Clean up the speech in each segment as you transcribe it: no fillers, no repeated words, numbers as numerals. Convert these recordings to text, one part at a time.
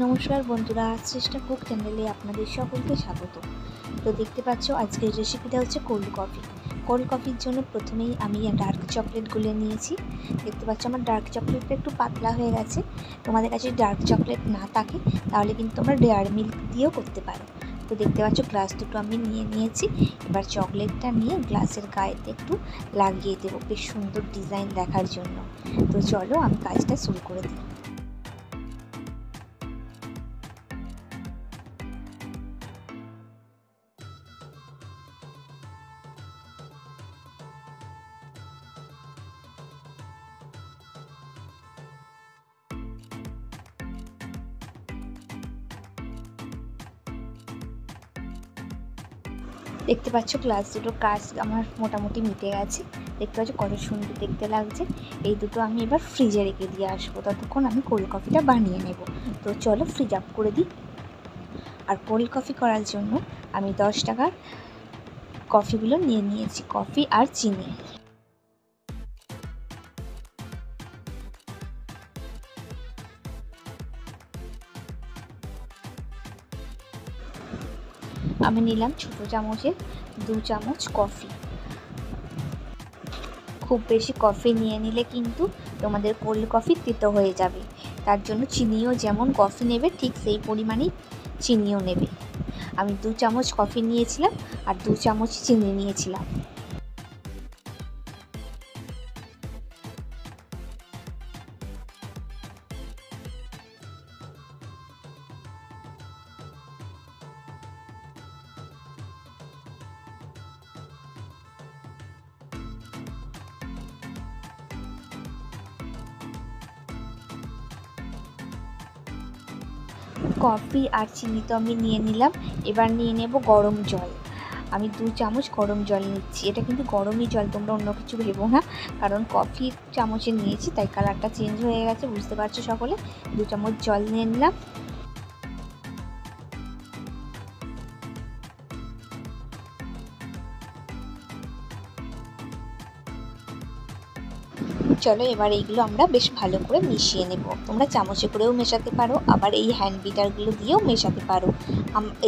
নমস্কার বন্ধুরা, চেষ্টা কুক চ্যানেলে আপনাদের সকলকে স্বাগত। তো দেখতে পাচ্ছ আজকের রেসিপিটা হচ্ছে কোল্ড কফি। কোল্ড কফির জন্য প্রথমেই আমি ডার্ক চকলেট গুলে নিয়েছি। দেখতে পাচ্ছ আমার ডার্ক চকলেটটা একটু পাতলা হয়ে গেছে। তোমাদের কাছে ডার্ক চকলেট না থাকে তাহলে কিন্তু তোমরা ডেয়ারি মিল্ক দিয়েও করতে পারো। তো দেখতে পাচ্ছ গ্লাস দুটো আমি নিয়ে নিয়েছি। এবার চকলেটটা নিয়ে গ্লাসের গায়েতে একটু লাগিয়ে দেবো বেশ সুন্দর ডিজাইন দেখার জন্য। তো চলো আমি কাজটা শুরু করে দিই। দেখতে পাচ্ছ গ্লাস দুটো কাজ আমার মোটামুটি মিটে গেছে। দেখতে পাচ্ছ কত সুন্দর দেখতে লাগছে। এই দুটো আমি এবার ফ্রিজে রেখে দিয়ে আসবো, ততক্ষণ আমি কোল্ড কফিটা বানিয়ে নেব। তো চলো ফ্রিজ আপ করে দিই। আর কোল্ড কফি করার জন্য আমি 10 টাকার কফিগুলো নিয়ে নিয়েছি, কফি আর চিনি। আমি নিলাম ছোটো চামচের 2 চামচ কফি। খুব বেশি কফি নিয়ে নিলে কিন্তু তোমাদের কোল্ড কফি তেতো হয়ে যাবে। তার জন্য চিনিও যেমন কফি নেবে ঠিক সেই পরিমাণেই চিনিও নেবে। আমি 2 চামচ কফি নিয়েছিলাম আর 2 চামচ চিনি নিয়েছিলাম। কফি আর চিনি তো আমি নিয়ে নিলাম। এবার নিয়ে নেব গরম জল। আমি 2 চামচ গরম জল নিচ্ছি। এটা কিন্তু গরমই জল, তোমরা অন্য কিছু ভেবো না, কারণ কফি চামচে নিয়েছি তাই কালারটা চেঞ্জ হয়ে গেছে, বুঝতে পারছো সকলে। 2 চামচ জল নিয়ে নিলাম। চলো এবার এইগুলো আমরা বেশ ভালো করে মিশিয়ে নেব। তোমরা চামচে করেও মেশাতে পারো, আবার এই হ্যান্ড বিটারগুলো দিয়েও মেশাতে পারো।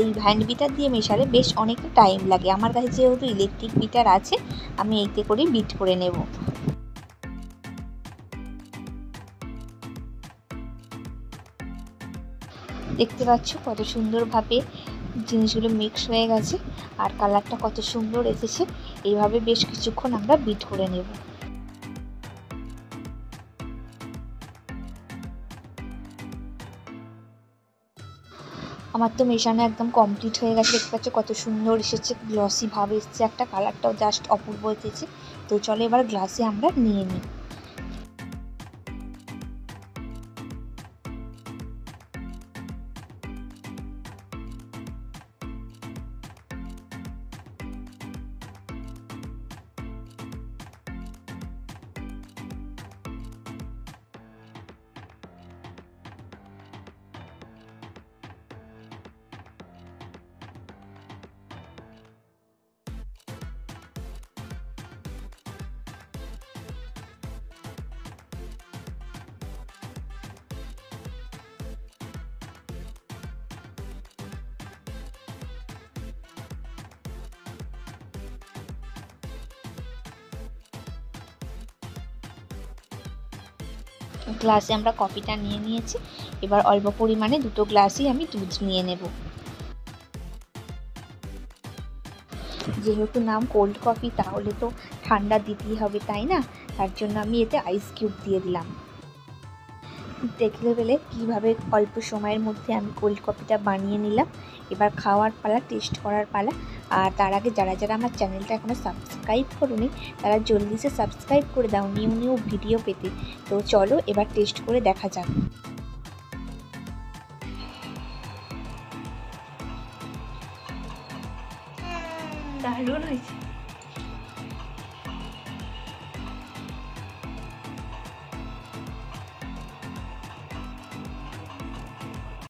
এই হ্যান্ড বিটার দিয়ে মেশালে বেশ অনেকটা টাইম লাগে। আমার কাছে যেহেতু ইলেকট্রিক বিটার আছে, আমি এইতে করেই বিট করে নেব। দেখতে পাচ্ছ কত সুন্দরভাবে জিনিসগুলো মিক্স হয়ে গেছে আর কালারটা কত সুন্দর এসেছে। এইভাবে বেশ কিছুক্ষণ আমরা বিট করে নেব। আমার তো মেশানো একদম কমপ্লিট হয়ে গেছে। দেখতে পাচ্ছ কত সুন্দর এসেছে, গ্লসি ভাব এসেছে, একটা কালারটাও জাস্ট অপূর্ব এসেছে। তো চলো এবার গ্লাসে আমরা নিয়ে নিই। গ্লাসে আমরা কফিটা নিয়ে নিয়েছি। এবার অল্প পরিমাণে 2 গ্লাসই আমি দুধ নিয়ে নেব। যেহেতু নাম কোল্ড কফি তাহলে তো ঠান্ডা দিতেই হবে, তাই না? তার জন্য আমি এতে আইস কিউব দিয়ে দিলাম। দেখলে পেলে কীভাবে অল্প সময়ের মধ্যে আমি কোল্ড কফিটা বানিয়ে নিলাম। এবার খাওয়ার পালা, টেস্ট করার পালা। আর তার আগে যারা যারা আমার চ্যানেলটা এখনও সাবস্ক্রাইব করোনি তারা জলদি সে সাবস্ক্রাইব করে দাও নিউ নিউ ভিডিও পেতে। তো চলো এবার টেস্ট করে দেখা যাক। দারুণ হয়েছে।